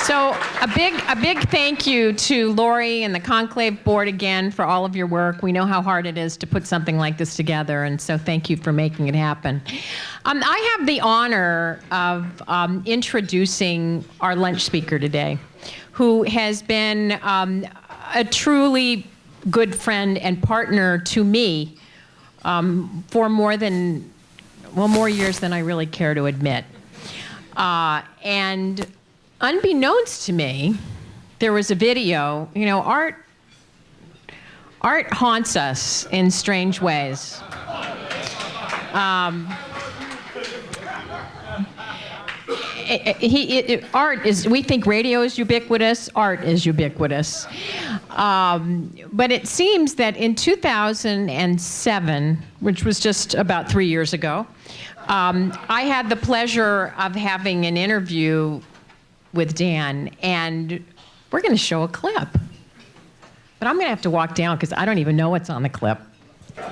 So a big thank you to Lori and the Conclave board again for all of your work. We know how hard it is to put something like this together, and so thank you for making it happen. I have the honor of introducing our lunch speaker today, who has been a truly good friend and partner to me for more years than I really care to admit. And unbeknownst to me, there was a video. You know, art haunts us in strange ways. Art is, we think radio is ubiquitous, art is ubiquitous. But it seems that in 2007, which was just about 3 years ago, I had the pleasure of having an interview with Dan, and we're going to show a clip. But I'm going to have to walk down because I don't even know what's on the clip. But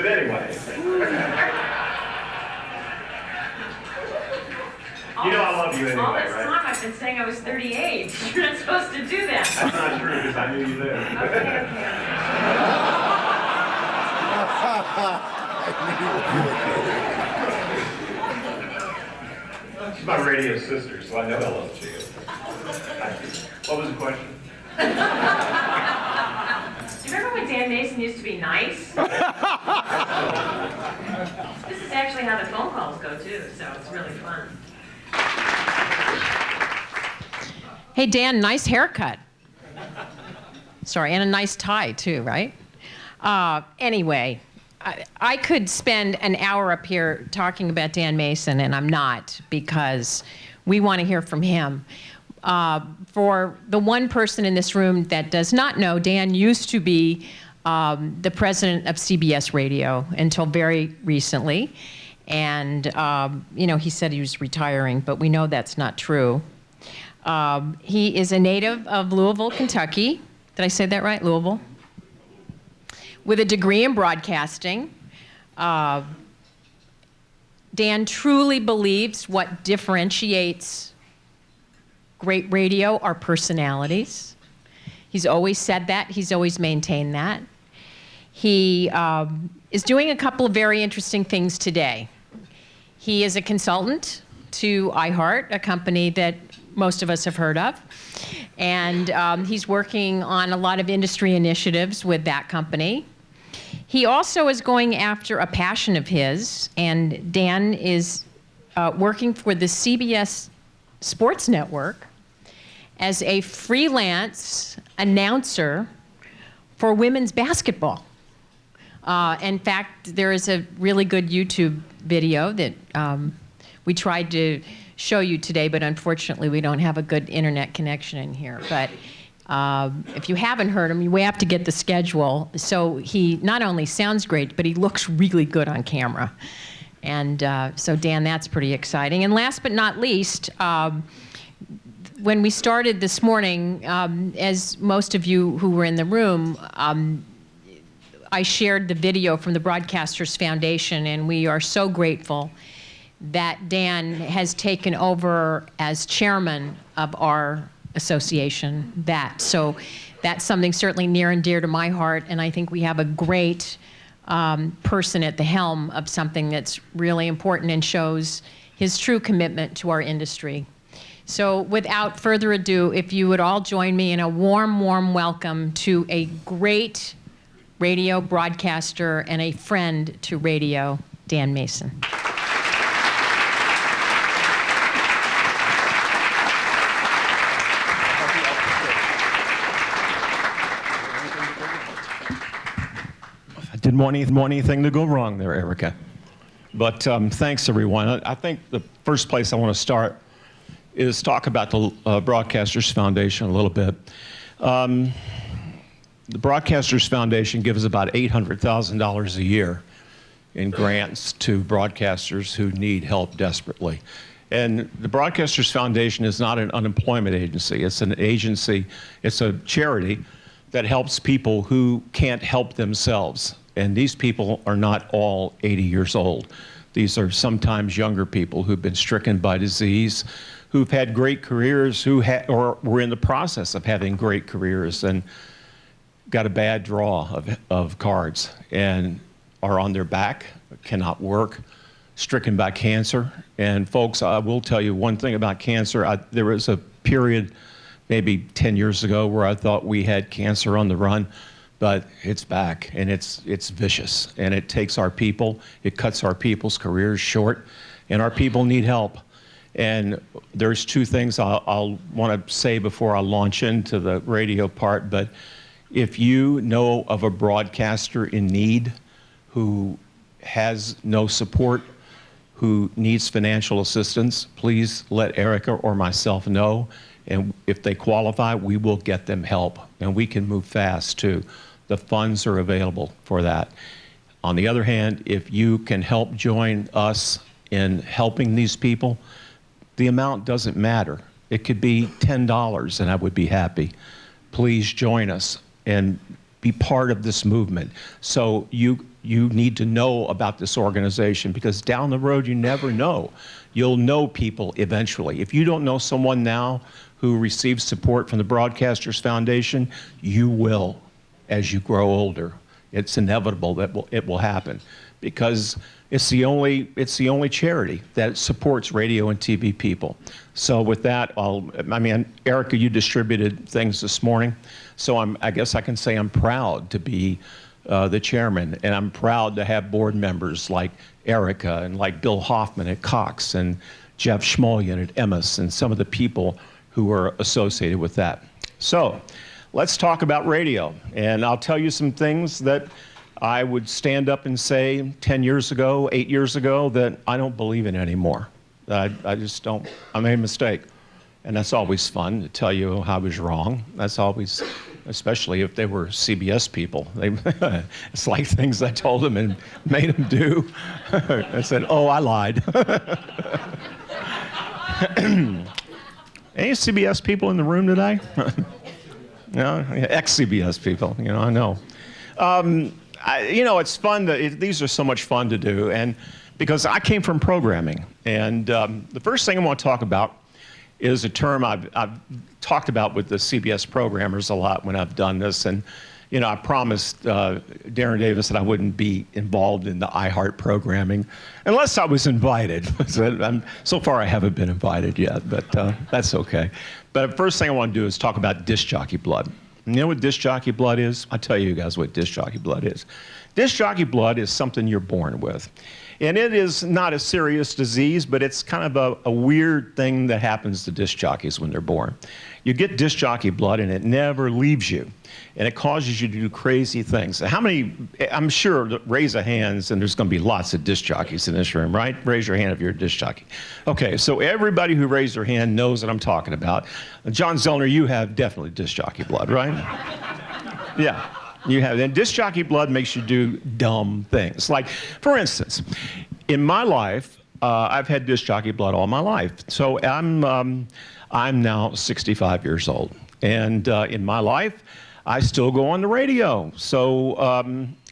anyway. You know I love you anyway, all this right? time I've been saying I was 38. You're not supposed to do that. That's not true because I knew you then. Okay. She's my radio sister, so I know how love she is. What was the question? Do you remember when Dan Mason used to be nice? This is actually how the phone calls go too, so it's really fun. Hey, Dan, nice haircut. Sorry, and a nice tie too, right? Anyway, I could spend an hour up here talking about Dan Mason, and I'm not, because we want to hear from him. For the one person in this room that does not know, Dan used to be the president of CBS Radio until very recently. And, he said he was retiring, but we know that's not true. He is a native of Louisville, Kentucky. Did I say that right? Louisville? With a degree in broadcasting. Dan truly believes what differentiates great radio are personalities. He's always said that. He's always maintained that. He is doing a couple of very interesting things today. He is a consultant to iHeart, a company that most of us have heard of. And he's working on a lot of industry initiatives with that company. He also is going after a passion of his, and Dan is working for the CBS Sports Network as a freelance announcer for women's basketball. In fact, there is a really good YouTube video that we tried to show you today, but unfortunately we don't have a good internet connection in here. But if you haven't heard him, we have to get the schedule. So he not only sounds great, but he looks really good on camera. And so Dan, that's pretty exciting. And last but not least, when we started this morning, as most of you who were in the room, I shared the video from the Broadcasters Foundation, and we are so grateful that Dan has taken over as chairman of our association. So that's something certainly near and dear to my heart, and I think we have a great person at the helm of something that's really important and shows his true commitment to our industry. So without further ado, if you would all join me in a warm, warm welcome to a great radio broadcaster and a friend to radio, Dan Mason. Didn't want anything to go wrong there, Erica. But thanks, everyone. I think the first place I want to start is talk about the Broadcasters Foundation a little bit. The Broadcasters Foundation gives about $800,000 a year in grants to broadcasters who need help desperately. And the Broadcasters Foundation is not an unemployment agency. It's an agency, it's a charity that helps people who can't help themselves. And these people are not all 80 years old. These are sometimes younger people who've been stricken by disease, who've had great careers, or were in the process of having great careers and got a bad draw of cards and are on their back, cannot work, stricken by cancer. And folks, I will tell you one thing about cancer. There was a period maybe 10 years ago where I thought we had cancer on the run, but it's back, and it's vicious, and it takes our people, it cuts our people's careers short, and our people need help. And there's two things I'll want to say before I launch into the radio part, but if you know of a broadcaster in need who has no support, who needs financial assistance, please let Erica or myself know. And if they qualify, we will get them help. And we can move fast, too. The funds are available for that. On the other hand, if you can help join us in helping these people, the amount doesn't matter. It could be $10, and I would be happy. Please join us and be part of this movement. So you need to know about this organization, because down the road, you never know. You'll know people eventually. If you don't know someone now who receives support from the Broadcasters Foundation, you will as you grow older. It's inevitable that it will happen, because it's the only charity that supports radio and TV people. So with that, Erica, you distributed things this morning, so I guess I can say I'm proud to be the chairman, and I'm proud to have board members like Erica and like Bill Hoffman at Cox and Jeff Schmollian at Emmis and some of the people who are associated with that. So let's talk about radio, and I'll tell you some things that I would stand up and say 10 years ago, 8 years ago, that I don't believe in anymore. I just don't. I made a mistake. And that's always fun to tell you how I was wrong. That's always, especially if they were CBS people. It's like things I told them and made them do. I said, oh, I lied. Any CBS people in the room today? No, ex-CBS people, I know. It's fun. These are so much fun to do, and because I came from programming, and the first thing I want to talk about is a term I've talked about with the CBS programmers a lot when I've done this, and I promised Darren Davis that I wouldn't be involved in the iHeart programming unless I was invited. So far, I haven't been invited yet, but that's okay. But the first thing I want to do is talk about disc jockey blood. You know what disc jockey blood is? I'll tell you guys what disc jockey blood is. Disc jockey blood is something you're born with. And it is not a serious disease, but it's kind of a weird thing that happens to disc jockeys when they're born. You get disc jockey blood, and it never leaves you. And it causes you to do crazy things. How many, I'm sure, raise a hands, and there's going to be lots of disc jockeys in this room, right? Raise your hand if you're a disc jockey. Okay, so everybody who raised their hand knows what I'm talking about. John Zellner, you have definitely disc jockey blood, right? Yeah. You have, and disc jockey blood makes you do dumb things. Like, for instance, in my life, I've had disc jockey blood all my life. So I'm now 65 years old, and in my life, I still go on the radio. So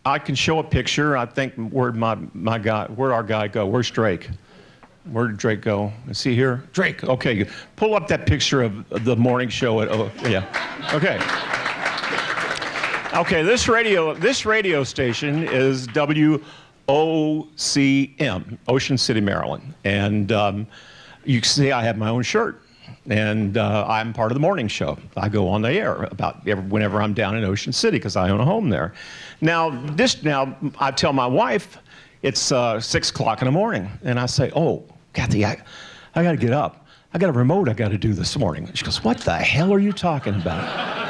I can show a picture. I think where'd our guy go? Where's Drake? Where did Drake go? Is he here? Drake. Okay, pull up that picture of the morning show at. Oh, yeah. Okay. Okay, this radio station is WOCM, Ocean City, Maryland. And you can see I have my own shirt. And I'm part of the morning show. I go on the air whenever I'm down in Ocean City, because I own a home there. Now I tell my wife it's 6 o'clock in the morning. And I say, oh, Kathy, I got to get up. I got a remote I got to do this morning. She goes, what the hell are you talking about?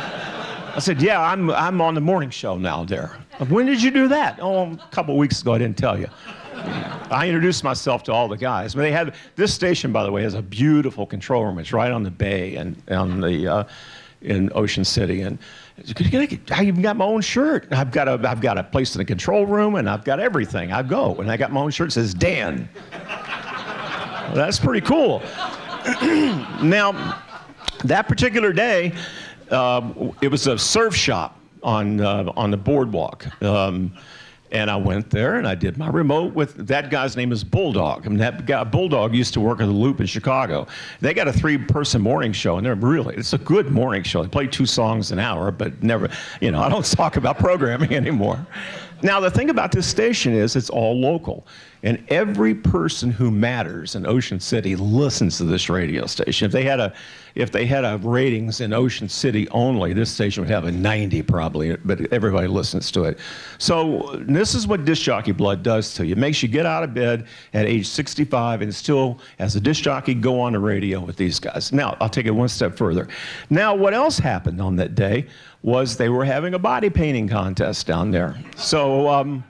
I said, yeah, I'm on the morning show now there. When did you do that? Oh, a couple of weeks ago, I didn't tell you. I introduced myself to all the guys. But this station, by the way, has a beautiful control room. It's right on the bay and in Ocean City. And I even got my own shirt. I've got a place in the control room, and I've got everything. I go, and I got my own shirt that says Dan. Well, that's pretty cool. Now, that particular day, it was a surf shop on the boardwalk, And I went there and I did my remote with, that guy's name is Bulldog. I mean, that guy, Bulldog, used to work at the Loop in Chicago. They got a 3-person morning show, and it's a good morning show. They play 2 songs an hour, but never, I don't talk about programming anymore. Now, the thing about this station is it's all local. And every person who matters in Ocean City listens to this radio station. If they had a ratings in Ocean City only, this station would have a 90 probably, but everybody listens to it. So this is what disc jockey blood does to you. It makes you get out of bed at age 65 and still, as a disc jockey, go on the radio with these guys. Now, I'll take it one step further. Now, what else happened on that day was they were having a body painting contest down there. So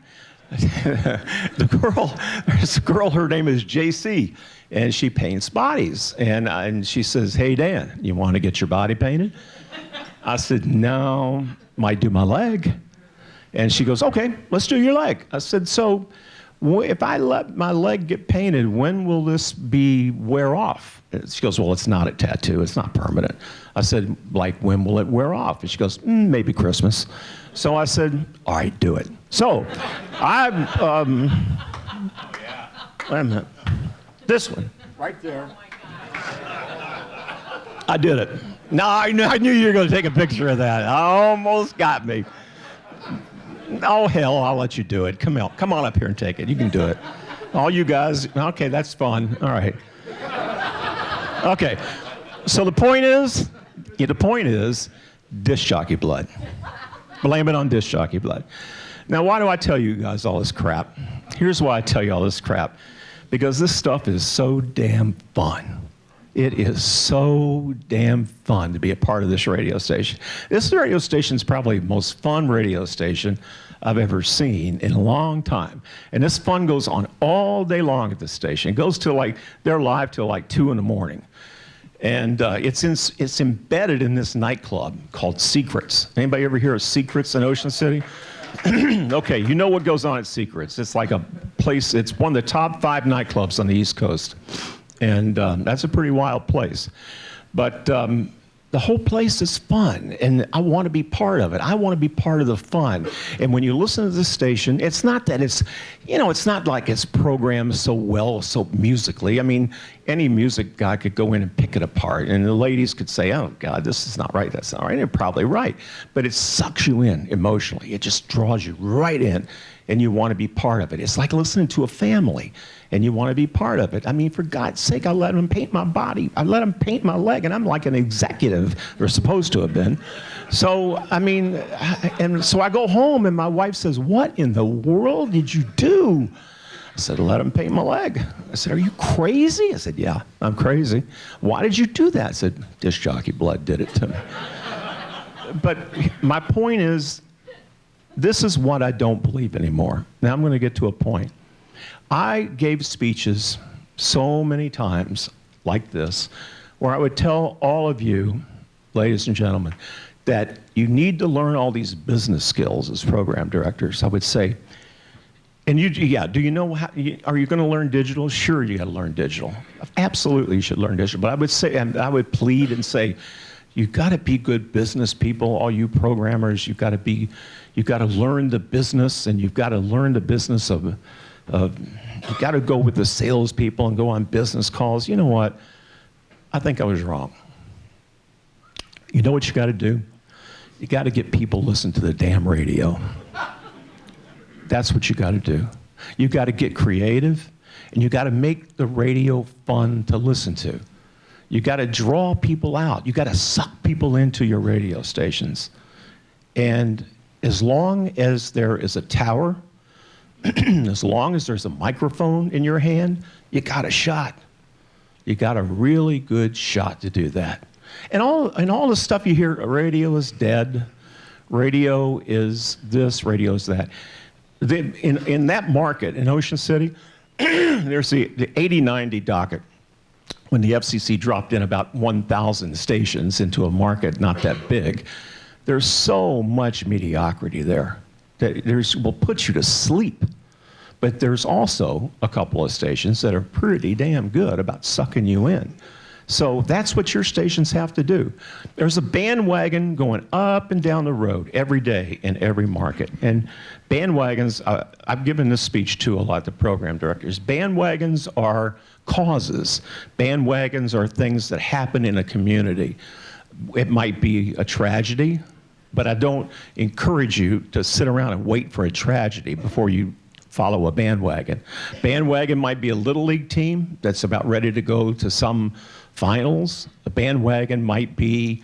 there's a girl, her name is JC, and she paints bodies. And she says, "Hey, Dan, you want to get your body painted?" I said, "No, might do my leg." And she goes, "Okay, let's do your leg." I said, "So if I let my leg get painted, when will this wear off?" And she goes, "Well, it's not a tattoo. It's not permanent." I said, "Like, when will it wear off?" And she goes, "Maybe Christmas." So I said, "All right, do it." So wait a minute. This one. Right there. I did it. No, I knew you were going to take a picture of that. Almost got me. Oh, hell, I'll let you do it. Come on up here and take it. You can do it. All you guys, okay, that's fun. All right. Okay, so the point is, disc jockey blood. Blame it on disc jockey blood. Now, why do I tell you guys all this crap? Here's why I tell you all this crap. Because this stuff is so damn fun. It is so damn fun to be a part of this radio station. This radio station is probably the most fun radio station I've ever seen in a long time. And this fun goes on all day long at this station. It goes to they're live till 2 in the morning. And it's embedded in this nightclub called Secrets. Anybody ever hear of Secrets in Ocean City? Okay, you know what goes on at Secrets. It's like a place, it's one of the top 5 nightclubs on the East Coast. And that's a pretty wild place. But the whole place is fun, and I want to be part of it. I want to be part of the fun. And when you listen to this station, it's not that it's not like it's programmed so well, so musically. I mean, any music guy could go in and pick it apart, and the ladies could say, "Oh, God, this is not right, that's not right." And they're probably right. But it sucks you in emotionally. It just draws you right in, and you want to be part of it. It's like listening to a family, and you want to be part of it. I mean, for God's sake, I let them paint my body. I let them paint my leg, and I'm like an executive. They're supposed to have been. So, I mean, and so I go home, and my wife says, "What in the world did you do?" I said, "Let them paint my leg." I said, "Are you crazy?" I said, "Yeah, I'm crazy." "Why did you do that?" I said, "Disc jockey blood did it to me." But my point is, this is what I don't believe anymore. Now I'm going to get to a point. I gave speeches so many times like this, where I would tell all of you, ladies and gentlemen, that you need to learn all these business skills as program directors. I would say, and do you know are you going to learn digital? Sure, you got to learn digital. Absolutely, you should learn digital. But I would say, and I would plead and say, you got to be good business people, all you programmers. You've got to learn the business, and you've got to learn the business of you got to go with the salespeople and go on business calls. You know what? I think I was wrong. You know what you got to do? You got to get people to listen to the damn radio. That's what you got to do. You got to get creative, and you got to make the radio fun to listen to. You got to draw people out. You got to suck people into your radio stations. And as long as there is a tower, as long as there's a microphone in your hand, you got a shot. You got a really good shot to do that. And all the stuff you hear, radio is dead, radio is this, radio is that. In that market in Ocean City, there's the 80/90 docket. When the FCC dropped in about 1,000 stations into a market not that big, there's so much mediocrity there that will put you to sleep. But there's also a couple of stations that are pretty damn good about sucking you in. So that's what your stations have to do. There's a bandwagon going up and down the road every day in every market. And bandwagons, I've given this speech to a lot of the program directors. Bandwagons are causes. Bandwagons are things that happen in a community. It might be a tragedy, but I don't encourage you to sit around and wait for a tragedy before you follow a bandwagon. Bandwagon might be a little league team that's about ready to go to some finals. A bandwagon might be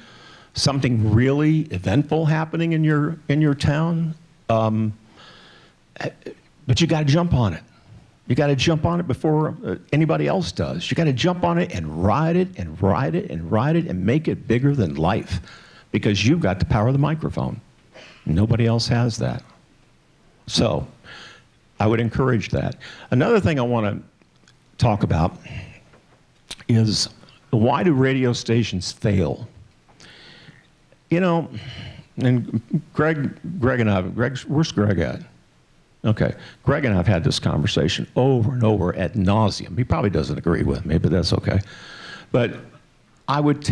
something really eventful happening in your town, but you got to jump on it. You got to jump on it before anybody else does. You got to jump on it and ride it and ride it and ride it and make it bigger than life, because you've got the power of the microphone. Nobody else has that. So I would encourage that. Another thing I want to talk about is, why do radio stations fail? You know, and Greg and I, where's Greg at? Okay, Greg and I have had this conversation over and over ad nauseum. He probably doesn't agree with me, but that's okay. But I would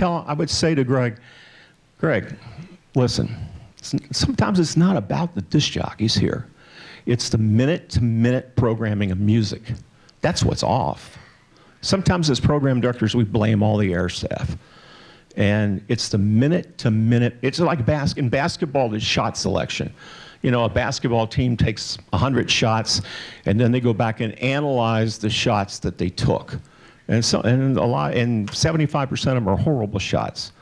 say to Greg, listen, sometimes it's not about the disc jockeys here. It's the minute-to-minute programming of music. That's what's off. Sometimes as program directors, we blame all the air staff. And it's the minute-to-minute. It's like in basketball, there's shot selection. You know, a basketball team takes 100 shots, and then they go back and analyze the shots that they took. And 75% of them are horrible shots.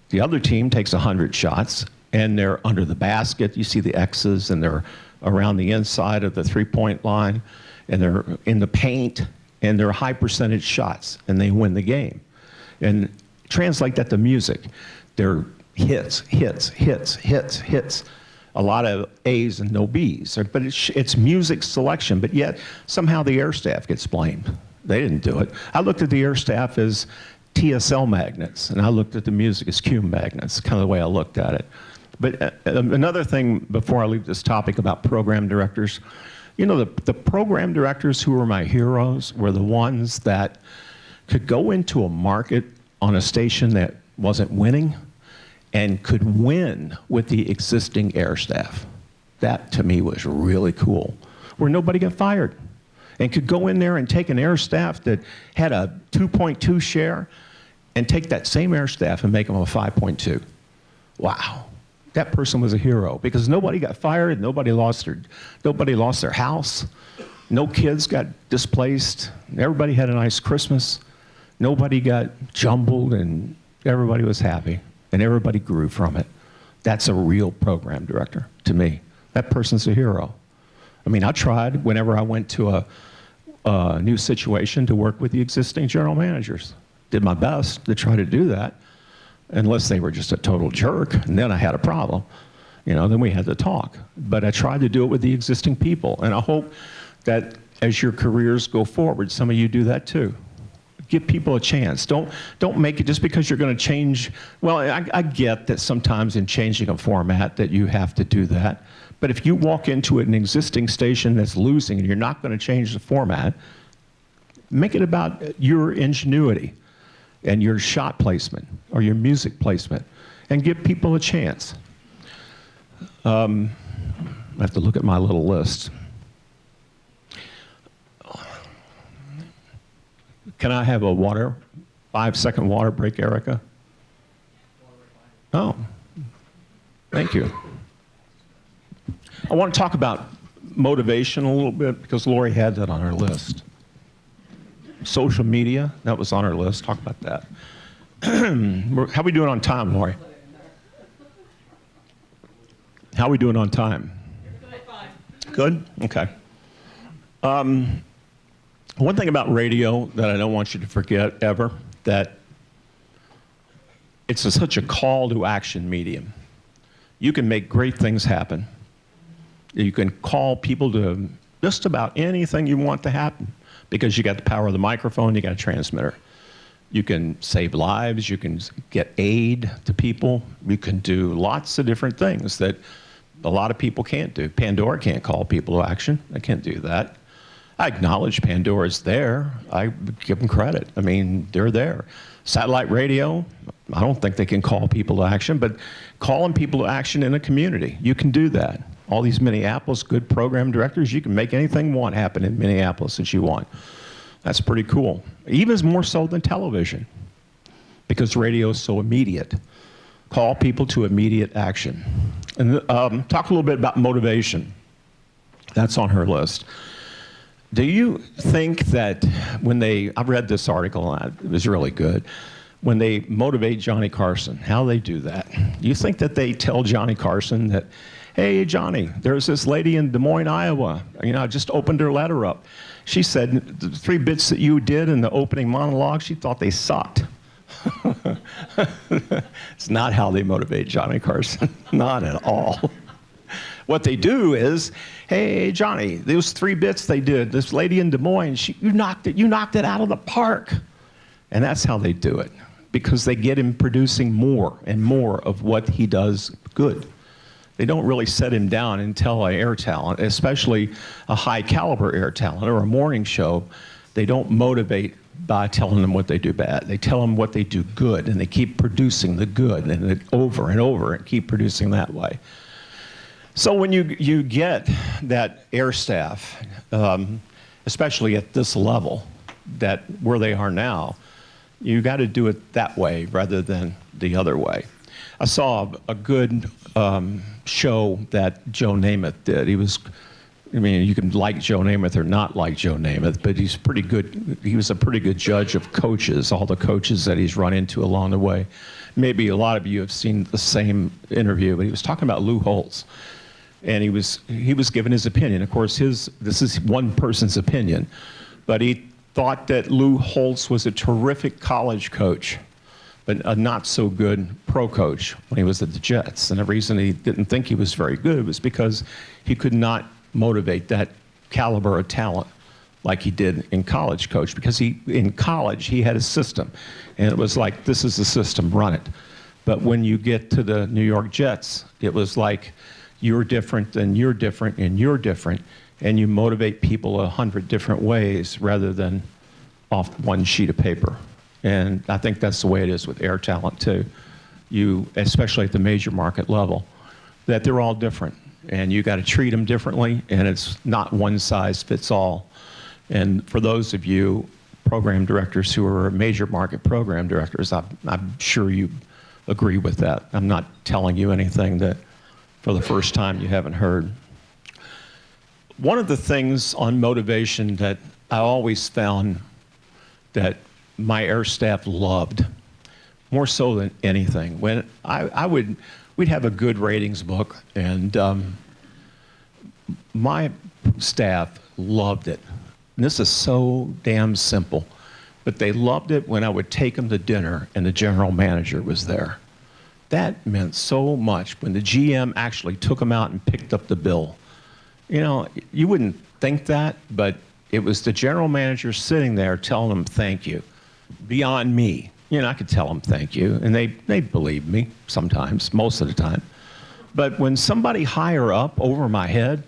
The other team takes 100 shots, and they're under the basket. You see the X's, and they're around the inside of the three-point line, and they're in the paint, and they're high percentage shots, and they win the game. And translate that to music. They're hits. A lot of A's and no B's. But it's music selection, but yet somehow the air staff gets blamed. They didn't do it. I looked at the air staff as TSL magnets, and I looked at the music as Q magnets, kind of the way I looked at it. But another thing before I leave this topic about program directors, you know, the program directors who were my heroes were the ones that could go into a market on a station that wasn't winning and could win with the existing air staff. That, to me, was really cool, where nobody got fired, and could go in there and take an air staff that had a 2.2 share and take that same air staff and make them a 5.2. Wow. That person was a hero, because nobody got fired, nobody lost their house, no kids got displaced, everybody had a nice Christmas, nobody got jumbled, and everybody was happy, and everybody grew from it. That's a real program director to me. That person's a hero. I mean, I tried whenever I went to a new situation to work with the existing general managers. Did my best to try to do that. Unless they were just a total jerk, and then I had a problem. You know, then we had to talk. But I tried to do it with the existing people, and I hope that as your careers go forward, some of you do that too. Give people a chance. Don't make it just because you're going to change. Well, I get that sometimes in changing a format that you have to do that. But if you walk into an existing station that's losing and you're not going to change the format, make it about your ingenuity and your shot placement or your music placement, and give people a chance. I have to look at my little list. Can I have a 5-second water break, Erica? Oh, thank you. I want to talk about motivation a little bit, because Lori had that on her list. Social media, that was on our list. Talk about that. How are we doing on time, Lori? How are we doing on time? Good? Okay. One thing about radio that I don't want you to forget ever, that it's such a call to action medium. You can make great things happen. You can call people to just about anything you want to happen, because you got the power of the microphone, you got a transmitter. You can save lives, you can get aid to people, you can do lots of different things that a lot of people can't do. Pandora can't call people to action, they can't do that. I acknowledge Pandora's there. I give them credit. I mean, they're there. Satellite radio, I don't think they can call people to action, but calling people to action in a community, you can do that. All these Minneapolis good program directors, you can make anything you want happen in Minneapolis that you want. That's pretty cool. Even more so than television, because radio is so immediate. Call people to immediate action. And talk a little bit about motivation. That's on her list. Do you think that when I've read this article, and it was really good, when they motivate Johnny Carson, how they do that? Do you think that they tell Johnny Carson that, hey, Johnny, there's this lady in Des Moines, Iowa. I just opened her letter up. She said the 3 bits that you did in the opening monologue, she thought they sucked. It's not how they motivate Johnny Carson, not at all. What they do is, hey, Johnny, those 3 bits they did, this lady in Des Moines, you knocked it out of the park. And that's how they do it, because they get him producing more and more of what he does good. They don't really set him down and tell an air talent, especially a high caliber air talent or a morning show. They don't motivate by telling them what they do bad. They tell them what they do good, and they keep producing the good and over and over and keep producing that way. So when you get that air staff, especially at this level, where they are now, you got to do it that way rather than the other way. I saw a good show that Joe Namath did. You can like Joe Namath or not like Joe Namath, but he's pretty good. He was a pretty good judge of coaches, all the coaches that he's run into along the way. Maybe a lot of you have seen the same interview, but he was talking about Lou Holtz. And he was given his opinion. Of course, this is one person's opinion, but he thought that Lou Holtz was a terrific college coach, but a not so good pro coach when he was at the Jets. And the reason he didn't think he was very good was because he could not motivate that caliber of talent like he did in college coach, because in college he had a system, and it was like, this is the system, run it. But when you get to the New York Jets, it was like, you're different, and you're different, and you're different, and you motivate people 100 different ways rather than off one sheet of paper. And I think that's the way it is with air talent too. Especially at the major market level, that they're all different, and you got to treat them differently, and it's not one size fits all. And for those of you program directors who are major market program directors, I'm sure you agree with that. I'm not telling you anything that for the first time you haven't heard. One of the things on motivation that I always found that my air staff loved, more so than anything, when we'd have a good ratings book, and my staff loved it. And this is so damn simple, but they loved it when I would take them to dinner and the general manager was there. That meant so much when the GM actually took them out and picked up the bill. You wouldn't think that, but it was the general manager sitting there telling them thank you. Beyond me. I could tell them thank you, and they believed me sometimes, most of the time. But when somebody higher up over my head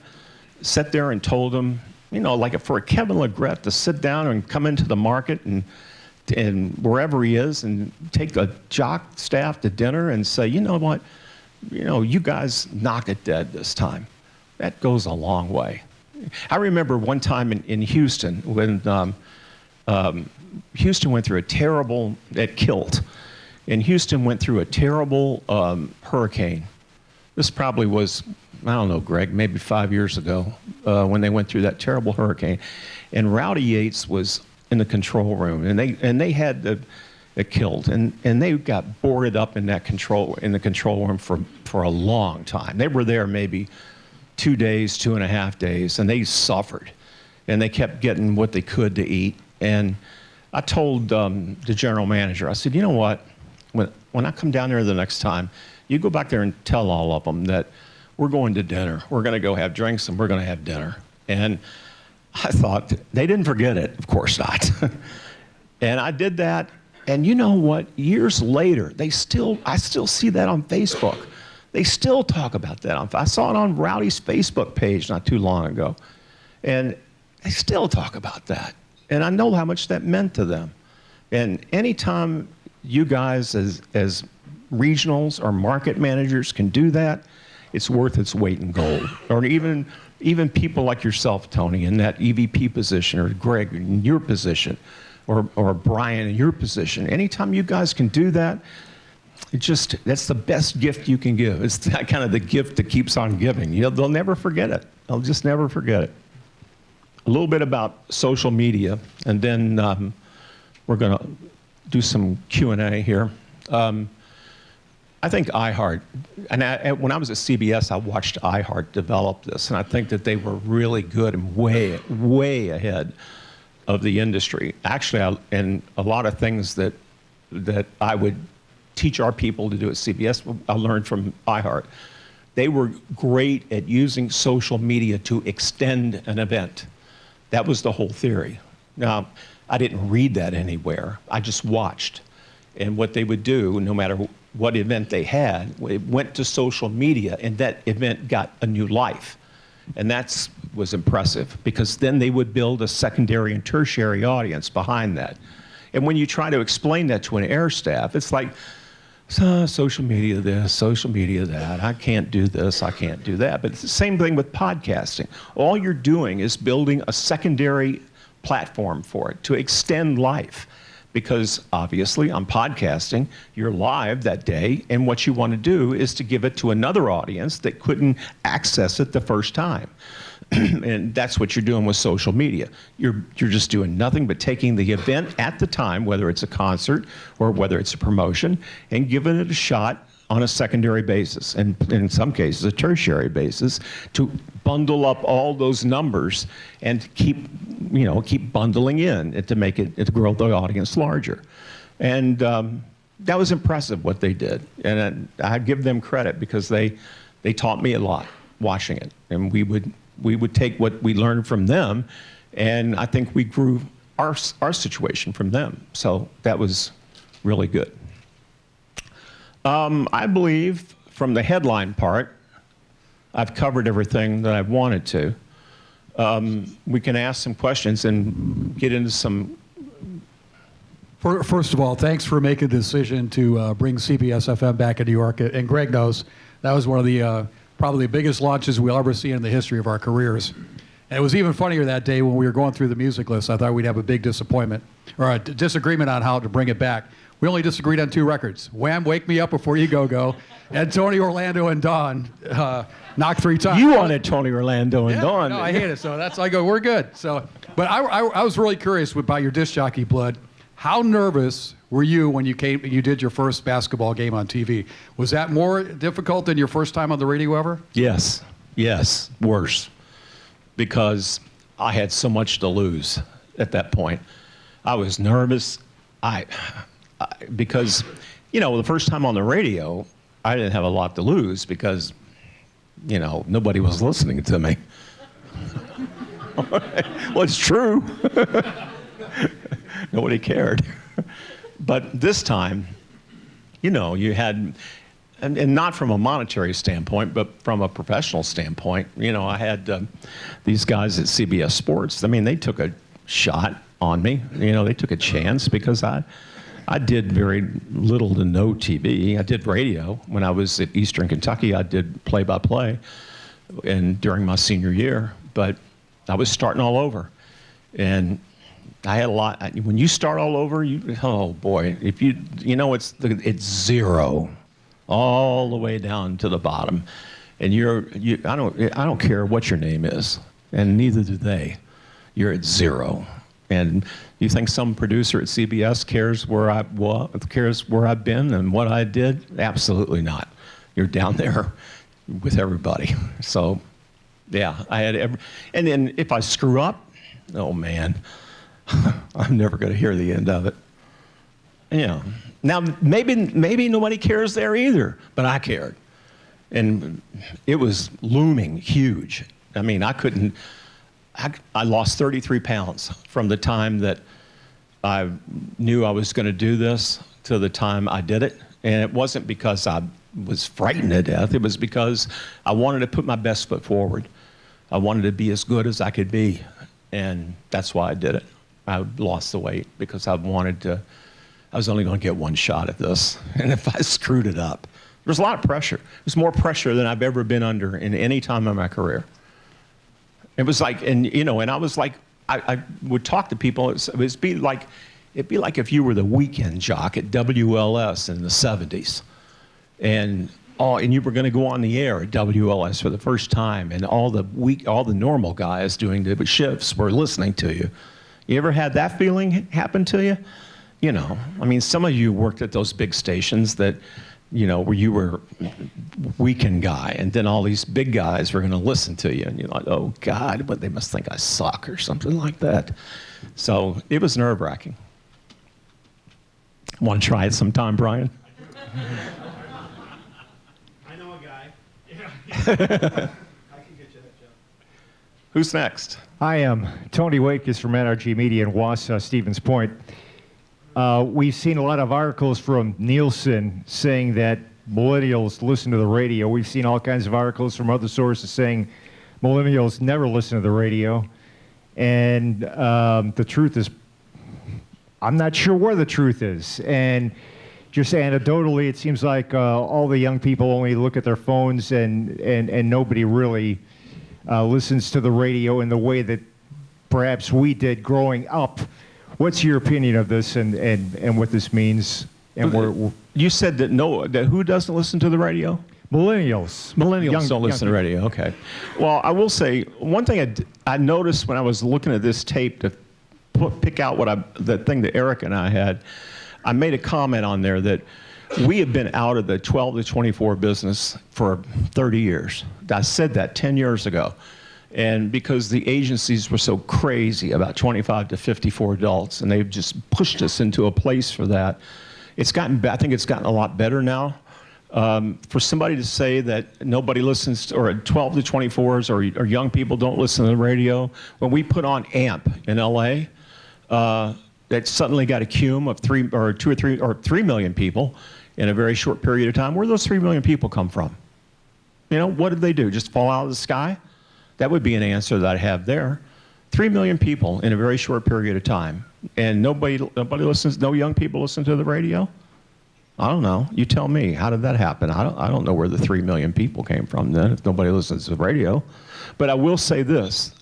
sat there and told them, like for a Kevin LaGrette to sit down and come into the market and wherever he is and take a jock staff to dinner and say, you know what, you guys knocked it dead this time. That goes a long way. I remember one time in Houston when Houston went through a terrible, at Kilt, and Houston went through a terrible hurricane. This probably was, I don't know, Greg, maybe 5 years ago when they went through that terrible hurricane. And Rowdy Yates was in the control room, and they had the Kilt, and they got boarded up in the control room for a long time. They were there maybe 2 days, 2.5 days, and they suffered, and they kept getting what they could to eat. And I told the general manager, I said, you know what, when I come down there the next time, you go back there and tell all of them that we're going to dinner. We're going to go have drinks, and we're going to have dinner. And I thought, they didn't forget it, of course not. And I did that, and you know what, years later, I still see that on Facebook. They still talk about that. I saw it on Rowdy's Facebook page not too long ago. And they still talk about that. And I know how much that meant to them. And anytime you guys as regionals or market managers can do that, it's worth its weight in gold. Or even people like yourself, Tony, in that EVP position, or Greg in your position, or Brian in your position. Anytime you guys can do that, that's the best gift you can give. It's that kind of the gift that keeps on giving. They'll never forget it. They'll just never forget it. A little bit about social media, and then we're going to do some Q&A here. I think iHeart, and when I was at CBS, I watched iHeart develop this, and I think that they were really good and way, way ahead of the industry. Actually, and a lot of things that I would teach our people to do at CBS, I learned from iHeart. They were great at using social media to extend an event. That was the whole theory. Now, I didn't read that anywhere. I just watched. And what they would do, no matter what event they had, it went to social media, and that event got a new life. And that was impressive, because then they would build a secondary and tertiary audience behind that. And when you try to explain that to an air staff, it's like, social media this, social media that, I can't do this, I can't do that. But it's the same thing with podcasting. All you're doing is building a secondary platform for it to extend life. Because obviously on podcasting, you're live that day, and what you want to do is to give it to another audience that couldn't access it the first time. And that's what you're doing with social media. You're just doing nothing but taking the event at the time, whether it's a concert or whether it's a promotion, and giving it a shot on a secondary basis, and in some cases a tertiary basis, to bundle up all those numbers and keep bundling in and to make it, to grow the audience larger. And that was impressive what they did, and I give them credit, because they taught me a lot watching it, and we would take what we learned from them, and I think we grew our situation from them. So that was really good. I believe from the headline part, I've covered everything that I've wanted to. We can ask some questions and get into some. First of all, thanks for making the decision to bring CBS FM back in New York. And Greg knows that was one of the probably the biggest launches we'll ever see in the history of our careers. And it was even funnier that day when we were going through the music list. I thought we'd have a big disappointment, or a disagreement on how to bring it back. We only disagreed on 2 records. Wham! Wake Me Up Before You Go Go, and Tony Orlando and Dawn, Knock 3 Times. You wanted Tony Orlando and Dawn. No, I hate it. So that's, I go, we're good. So, but I was really curious about your disc jockey blood. How nervous were you when you did your first basketball game on TV? Was that more difficult than your first time on the radio ever? Yes, worse, because I had so much to lose at that point. I was nervous. Because, the first time on the radio, I didn't have a lot to lose, because, nobody was listening to me. Well, it's true. Nobody cared. But this time, you had, and not from a monetary standpoint, but from a professional standpoint, I had these guys at CBS Sports. I mean, they took a shot on me. They took a chance, because I did very little to no TV. I did radio. When I was at Eastern Kentucky, I did play-by-play and during my senior year, but I was starting all over. And I had a lot. When you start all over, oh boy, if it's zero all the way down to the bottom. And I don't care what your name is, and neither do they. You're at zero. And you think some producer at CBS cares where I've been and what I did? Absolutely not. You're down there with everybody. So, yeah, I had and then if I screw up, oh man, I'm never going to hear the end of it. Now maybe nobody cares there either, but I cared, and it was looming huge. I mean, I lost 33 pounds from the time that I knew I was going to do this to the time I did it. And it wasn't because I was frightened to death. It was because I wanted to put my best foot forward. I wanted to be as good as I could be. And that's why I did it. I lost the weight because I was only going to get one shot at this. And if I screwed it up, there's a lot of pressure. There's more pressure than I've ever been under in any time in my career. It was like, and I was like, I would talk to people. It'd be like if you were the weekend jock at WLS in the 70s. And you were going to go on the air at WLS for the first time, and all the normal guys doing the shifts were listening to you. You ever had that feeling happen to you? Some of you worked at those big stations that, where you were weekend guy, and then all these big guys were going to listen to you, and you're like, oh God, but they must think I suck or something like that. So it was nerve-wracking. Want to try it sometime, Brian? I know a guy. Yeah. I can get you that job. Who's next? I am Tony Wakes from NRG Media in Wausau, Stevens Point. We've seen a lot of articles from Nielsen saying that millennials listen to the radio. We've seen all kinds of articles from other sources saying millennials never listen to the radio. And the truth is, I'm not sure where the truth is. And just anecdotally, it seems like all the young people only look at their phones, and nobody really listens to the radio in the way that perhaps we did growing up. What's your opinion of this and what this means? And you said that who doesn't listen to the radio? Millennials. Millennials don't listen to the radio. Okay. Well, I will say one thing I noticed when I was looking at this tape to pick out the thing that Eric and I had. I made a comment on there that we have been out of the 12 to 24 business for 30 years. I said that 10 years ago. And because the agencies were so crazy about 25 to 54 adults, and they've just pushed us into a place for that. I think it's gotten a lot better now. For somebody to say that nobody listens, or 12 to 24s, or young people don't listen to the radio, when we put on AMP in LA, that suddenly got a cume of 3 million people in a very short period of time. Where do those 3 million people come from? What did they do? Just fall out of the sky? That would be an answer that I have there. 3 million people in a very short period of time, and nobody listens. No young people listen to the radio. I don't know. You tell me. How did that happen? I don't know where the 3 million people came from then, if nobody listens to the radio. But I will say this.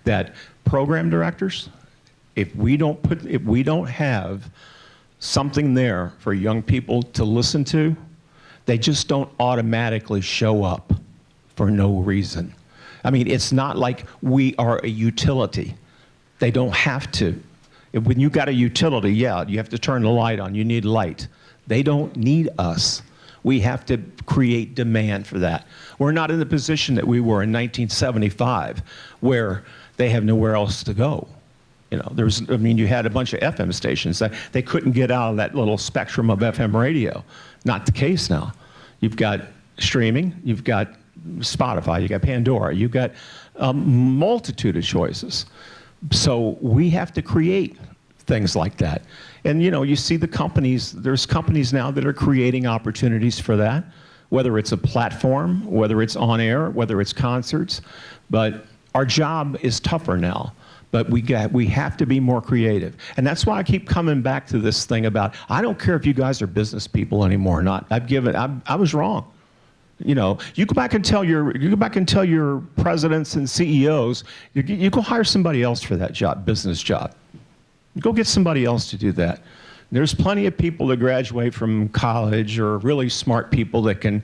That program directors, if we don't have something there for young people to listen to, they just don't automatically show up for no reason. It's not like we are a utility. They don't have to. When you got a utility, you have to turn the light on. You need light. They don't need us. We have to create demand for that. We're not in the position that we were in 1975, where they have nowhere else to go. You had a bunch of FM stations that they couldn't get out of that little spectrum of FM radio. Not the case now. You've got streaming, you've got Spotify, you've got Pandora, you've got a multitude of choices. So we have to create things like that. And you see there's companies now that are creating opportunities for that, whether it's a platform, whether it's on air, whether it's concerts. But our job is tougher now. But we have to be more creative. And that's why I keep coming back to this thing about, I don't care if you guys are business people anymore or not. I was wrong. You go back and tell your presidents and CEOs, you go hire somebody else for that job, business job. Go get somebody else to do that. There's plenty of people that graduate from college, or really smart people that can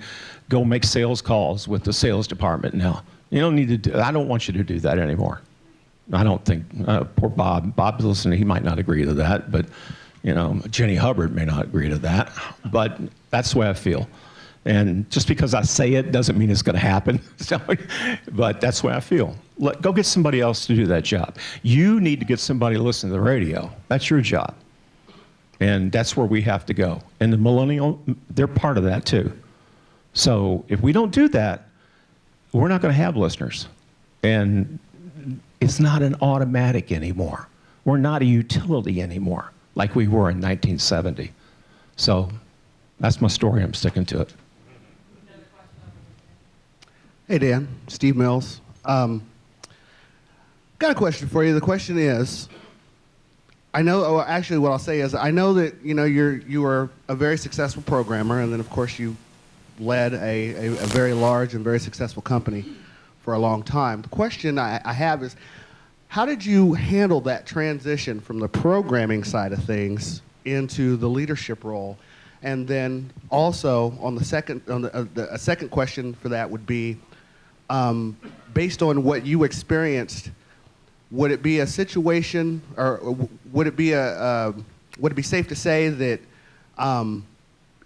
go make sales calls with the sales department now. You don't need to I don't want you to do that anymore. I don't think, poor Bob. Bob's listening, he might not agree to that, but Jenny Hubbard may not agree to that. But that's the way I feel. And just because I say it doesn't mean it's going to happen. But that's the way I feel. Go get somebody else to do that job. You need to get somebody to listen to the radio. That's your job. And that's where we have to go. And the millennial, they're part of that too. So if we don't do that, we're not going to have listeners. And it's not an automatic anymore. We're not a utility anymore like we were in 1970. So that's my story. I'm sticking to it. Hey, Dan. Steve Mills. Got a question for you. The question is, I know. Oh, actually, what I'll say is, I know that you were a very successful programmer, and then of course you led a very large and very successful company for a long time. The question I have is, how did you handle that transition from the programming side of things into the leadership role? And then also on the second, a second question for that would be, based on what you experienced, would it be a situation, or would it be safe to say that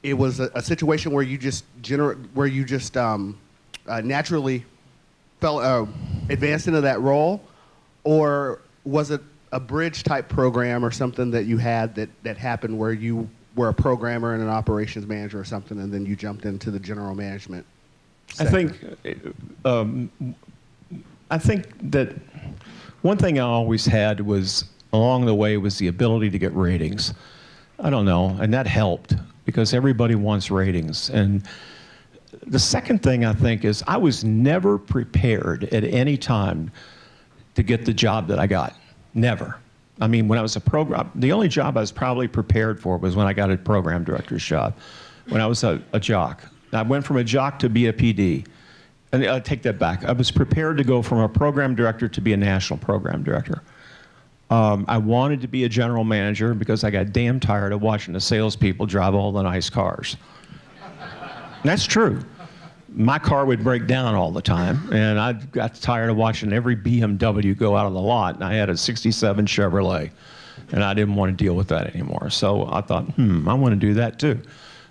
it was a situation where you just naturally fell advanced into that role, or was it a bridge type program or something that you had that happened where you were a programmer and an operations manager or something, and then you jumped into the general management sector? I think that one thing I always had was, along the way, was the ability to get ratings. I don't know, and that helped because everybody wants ratings. And the second thing I think is I was never prepared at any time to get the job that I got. Never. I mean, when I was the only job I was probably prepared for was when I got a program director's job, when I was a jock. I went from a jock to be a PD. And I take that back. I was prepared to go from a program director to be a national program director. I wanted to be a general manager because I got damn tired of watching the salespeople drive all the nice cars. And that's true. My car would break down all the time, and I got tired of watching every BMW go out of the lot, and I had a '67 Chevrolet, and I didn't want to deal with that anymore. So I thought, I want to do that too.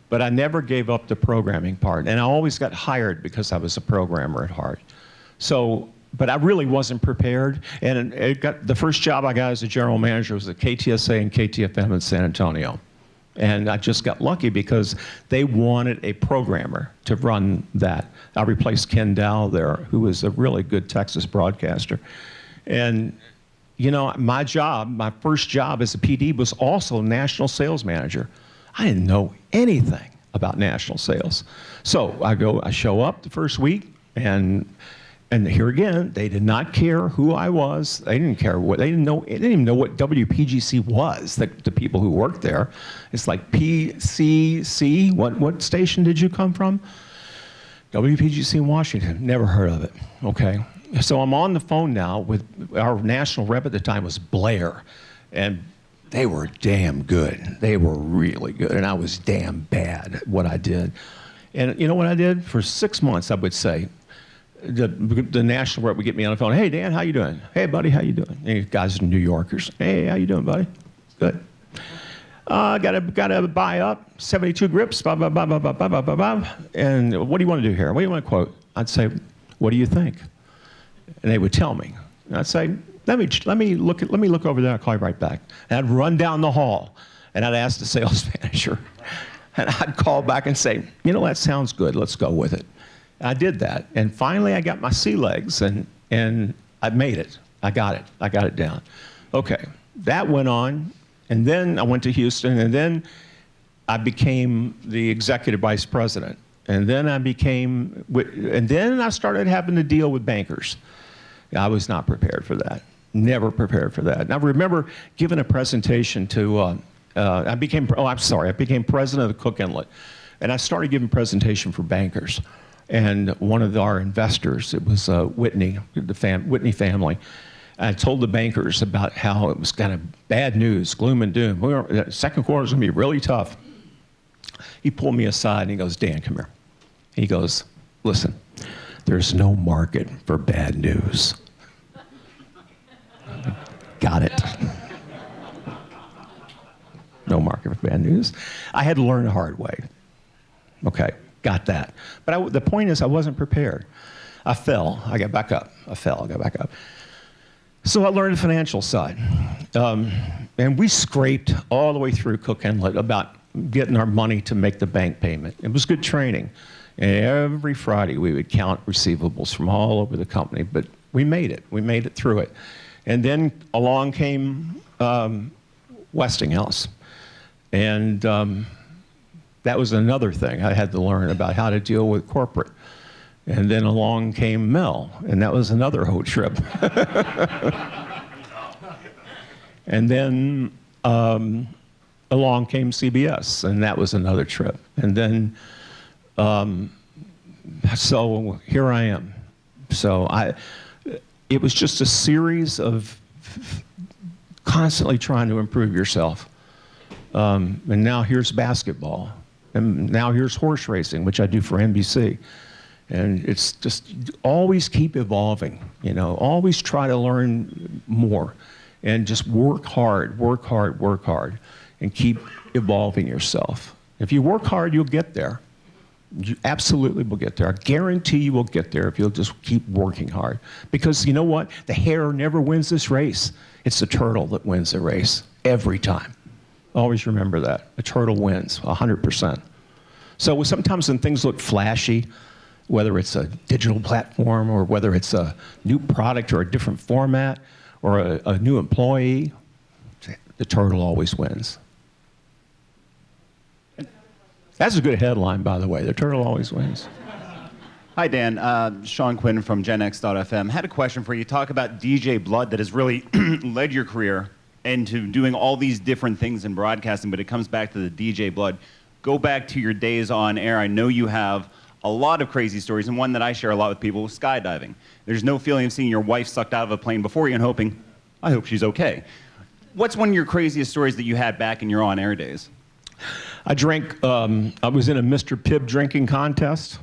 But I never gave up the programming part, and I always got hired because I was a programmer at heart. So, but I really wasn't prepared, and the first job I got as a general manager was at KTSA and KTFM in San Antonio. And I just got lucky because they wanted a programmer to run that. I replaced Ken Dow there, who was a really good Texas broadcaster. And my first job as a PD was also national sales manager. I didn't know anything about national sales. So I show up the first week, and here again, they did not care who I was. They didn't care they didn't even know what WPGC was, the people who worked there. It's like PCC, what station did you come from? WPGC in Washington, never heard of it, okay? So I'm on the phone now with our national rep at the time was Blair, and they were damn good. They were really good, and I was damn bad at what I did. And you know what I did? For 6 months, I would say, the national rep would get me on the phone. Hey, Dan, how you doing? Hey, buddy, how you doing? And guys are New Yorkers. Hey, how you doing, buddy? Good. Gotta buy up 72 grips, blah, blah, blah, blah, blah, blah, blah, blah, blah. And what do you want to do here? What do you want to quote? I'd say, what do you think? And they would tell me. And I'd say, let me look over there. I'll call you right back. And I'd run down the hall, and I'd ask the sales manager, and I'd call back and say, that sounds good. Let's go with it. And I did that, and finally I got my sea legs, and I made it. I got it down. Okay, that went on, and then I went to Houston, and then I became the executive vice president, and then I started having to deal with bankers. I was not prepared for that. Never prepared for that. And I remember giving a presentation to, I became president of the Cook Inlet, and I started giving a presentation for bankers. And one of our investors, it was Whitney, Whitney family, I told the bankers about how it was kind of bad news, gloom and doom. Second quarter was going to be really tough. He pulled me aside and he goes, Dan, come here. He goes, listen, there's no market for bad news. Got it. No market for bad news. I had to learn the hard way. Okay, got that. But the point is I wasn't prepared. I fell, I got back up. I fell, I got back up. So I learned the financial side. And we scraped all the way through Cook Inlet about getting our money to make the bank payment. It was good training. And every Friday we would count receivables from all over the company, but we made it. We made it through it. And then along came Westinghouse. And that was another thing I had to learn about how to deal with corporate. And then along came Mel, and that was another whole trip. And then along came CBS, and that was another trip. And then, so here I am. So it was just a series of constantly trying to improve yourself. And now here's basketball. And now here's horse racing, which I do for NBC. And it's just always keep evolving, you know, always try to learn more and just work hard, work hard, work hard, and keep evolving yourself. If you work hard, you'll get there. You absolutely will get there. I guarantee you will get there if you'll just keep working hard. Because you know what? The hare never wins this race. It's the turtle that wins the race every time. Always remember that. A turtle wins 100%. So sometimes when things look flashy, whether it's a digital platform or whether it's a new product or a different format or a new employee, the turtle always wins. That's a good headline, by the way. The turtle always wins. Hi, Dan. Sean Quinn from GenX.fm. Had a question for you. Talk about DJ Blood that has really led your career into doing all these different things in broadcasting, but it comes back to the DJ Blood. Go back to your days on air. I know you have a lot of crazy stories, and one that I share a lot with people is skydiving. There's no feeling of seeing your wife sucked out of a plane before you and hoping, I hope she's okay. What's one of your craziest stories that you had back in your on-air days? I drank, I was in a Mr. Pibb drinking contest.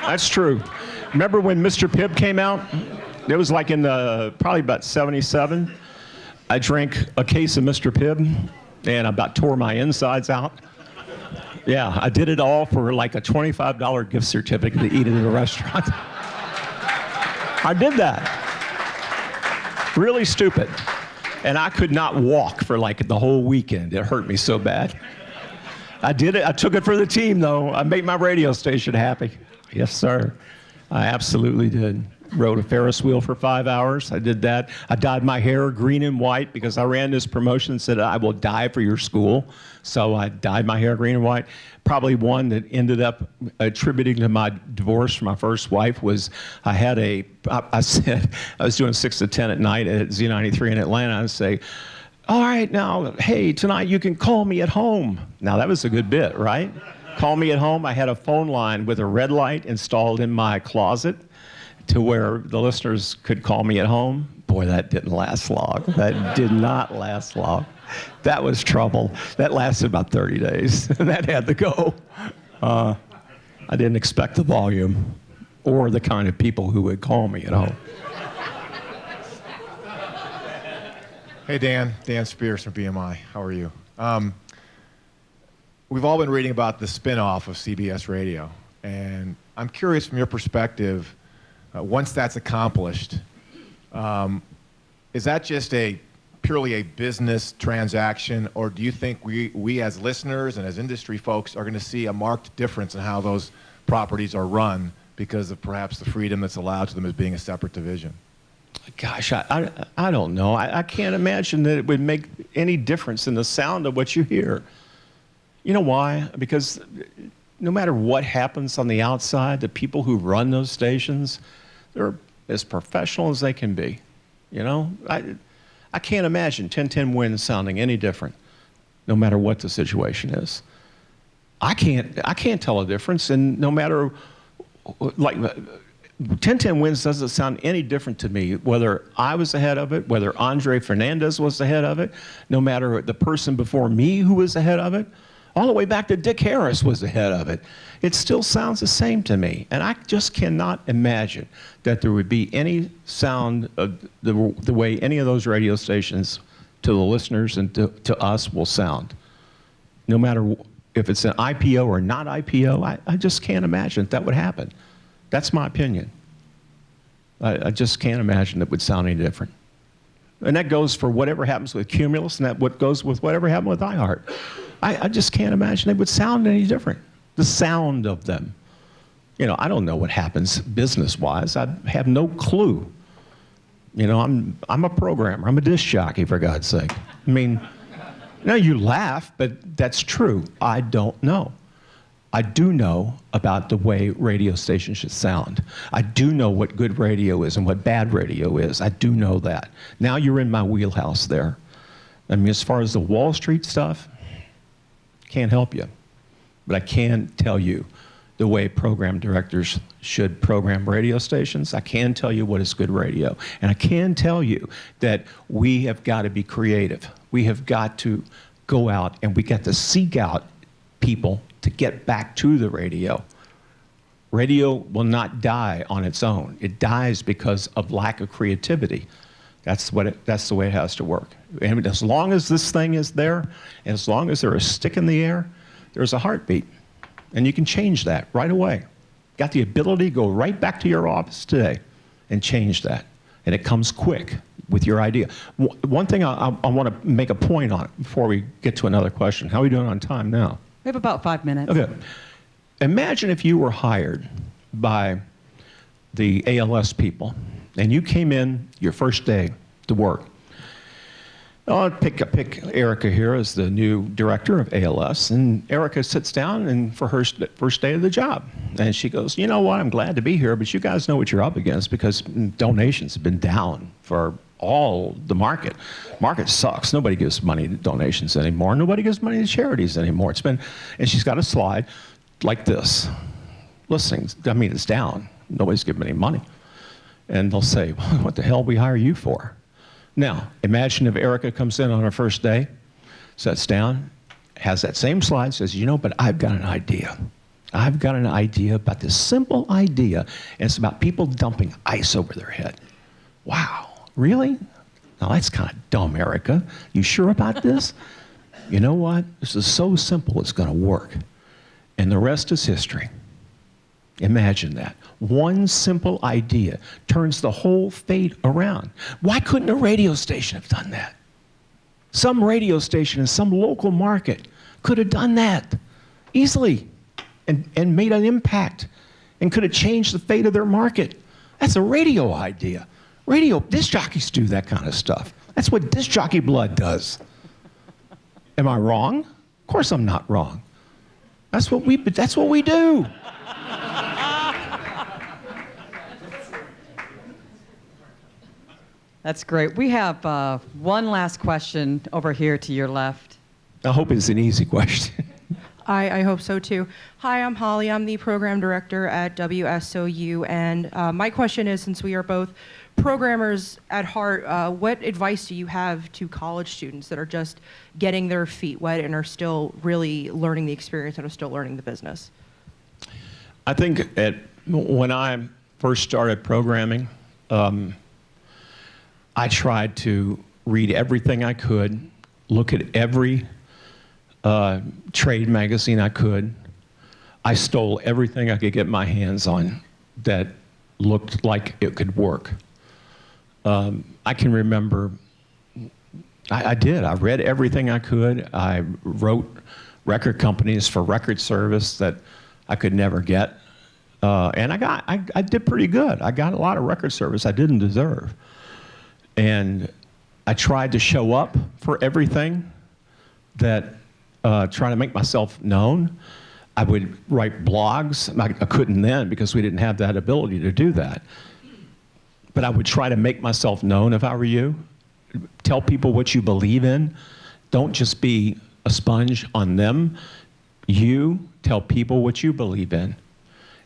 That's true. Remember when Mr. Pibb came out? It was like in probably about 77. I drank a case of Mr. Pibb and I about tore my insides out. Yeah, I did it all for like a $25 gift certificate to eat at a restaurant. I did that. Really stupid. And I could not walk for like the whole weekend. It hurt me so bad. I did it. I took it for the team, though. I made my radio station happy. Yes, sir. I absolutely did. Rode a Ferris wheel for 5 hours. I did that. I dyed my hair green and white because I ran this promotion that said, I will die for your school. So I dyed my hair green and white. Probably one that ended up attributing to my divorce from my first wife was I said, I was doing 6 to 10 at night at Z93 in Atlanta. I'd say, all right, now, hey, tonight you can call me at home. Now, that was a good bit, right? Call me at home. I had a phone line with a red light installed in my closet to where the listeners could call me at home. Boy, that didn't last long. That did not last long. That was trouble. That lasted about 30 days. That had to go. I didn't expect the volume or the kind of people who would call me at home. Hey, Dan. Dan Spears from BMI. How are you? We've all been reading about the spin-off of CBS Radio, and I'm curious from your perspective, once that's accomplished, is that just purely a business transaction, or do you think we as listeners and as industry folks are going to see a marked difference in how those properties are run because of perhaps the freedom that's allowed to them as being a separate division? Gosh, I don't know. I can't imagine that it would make any difference in the sound of what you hear. You know why? Because no matter what happens on the outside, the people who run those stations, they're as professional as they can be. You know, I can't imagine 1010 Win sounding any different, no matter what the situation is. I can't tell a difference, and no matter, like, 1010 Wins doesn't sound any different to me, whether I was the head of it, whether Andre Fernandez was the head of it, no matter the person before me who was the head of it, all the way back to Dick Harris was the head of it. It still sounds the same to me. And I just cannot imagine that there would be any sound of the way any of those radio stations to the listeners and to us will sound. No matter if it's an IPO or not IPO, I just can't imagine that would happen. That's my opinion. I just can't imagine it would sound any different. And that goes for whatever happens with Cumulus, and that what goes with whatever happened with iHeart. I just can't imagine they would sound any different. The sound of them. You know, I don't know what happens business-wise. I have no clue. You know, I'm a programmer. I'm a disc jockey, for God's sake. I mean, you know, you laugh, but that's true. I don't know. I do know about the way radio stations should sound. I do know what good radio is and what bad radio is. I do know that. Now you're in my wheelhouse there. I mean, as far as the Wall Street stuff, can't help you. But I can tell you the way program directors should program radio stations. I can tell you what is good radio. And I can tell you that we have got to be creative. We have got to go out and we got to seek out people to get back to the radio. Radio will not die on its own. It dies because of lack of creativity. That's the way it has to work. And as long as this thing is there, and as long as there's a stick in the air, there's a heartbeat. And you can change that right away. Got the ability to go right back to your office today and change that. And it comes quick with your idea. One thing I want to make a point on before we get to another question. How are we doing on time now? We have about 5 minutes. Okay. Imagine if you were hired by the ALS people and you came in your first day to work. I'll pick Erica here as the new director of ALS, and Erica sits down and for her first day of the job, and she goes, you know what, I'm glad to be here, but you guys know what you're up against because donations have been down for all the market. Market sucks. Nobody gives money to donations anymore. Nobody gives money to charities anymore. And she's got a slide like this. Listening, I mean, it's down. Nobody's giving any money. And they'll say, what the hell we hire you for? Now, imagine if Erica comes in on her first day, sits down, has that same slide, says, you know, but I've got an idea. I've got an idea about this simple idea, and it's about people dumping ice over their head. Wow, really? Now that's kind of dumb, Erica. You sure about this? You know what? This is so simple, it's going to work. And the rest is history. Imagine that. One simple idea turns the whole fate around. Why couldn't a radio station have done that? Some radio station in some local market could have done that easily and made an impact and could have changed the fate of their market. That's a radio idea. Radio disc jockeys do that kind of stuff. That's what disc jockey blood does. Am I wrong? Of course I'm not wrong. That's what we do. That's great. We have one last question over here to your left. I hope it's an easy question. I hope so too. Hi, I'm Holly. I'm the program director at WSOU. And my question is, since we are both programmers at heart, what advice do you have to college students that are just getting their feet wet and are still really learning the experience and are still learning the business? I think when I first started programming, I tried to read everything I could, look at every trade magazine I could. I stole everything I could get my hands on that looked like it could work. I can remember, I did. I read everything I could. I wrote record companies for record service that I could never get. And I did pretty good. I got a lot of record service I didn't deserve. And I tried to show up for everything that, trying to make myself known. I would write blogs. I couldn't then because we didn't have that ability to do that. But I would try to make myself known if I were you. Tell people what you believe in. Don't just be a sponge on them. You tell people what you believe in.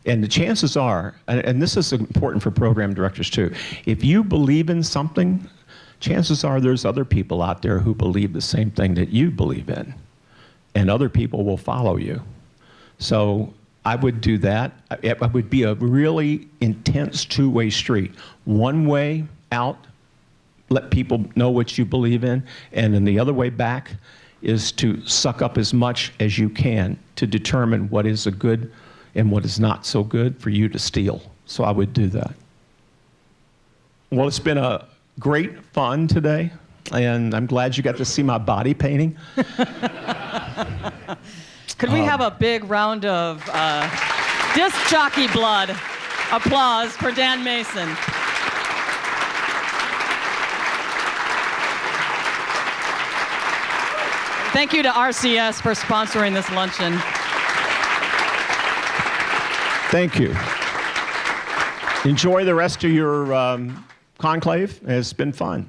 And the chances are, and this is important for program directors too, if you believe in something, chances are there's other people out there who believe the same thing that you believe in. And other people will follow you. So I would do that. It would be a really intense two-way street. One way out, let people know what you believe in, and then the other way back is to suck up as much as you can to determine what is a good and what is not so good for you to steal. So I would do that. Well, it's been a great fun today, and I'm glad you got to see my body painting. Could we have a big round of disc jockey blood applause for Dan Mason? Thank you to RCS for sponsoring this luncheon. Thank you. Enjoy the rest of your conclave. It's been fun.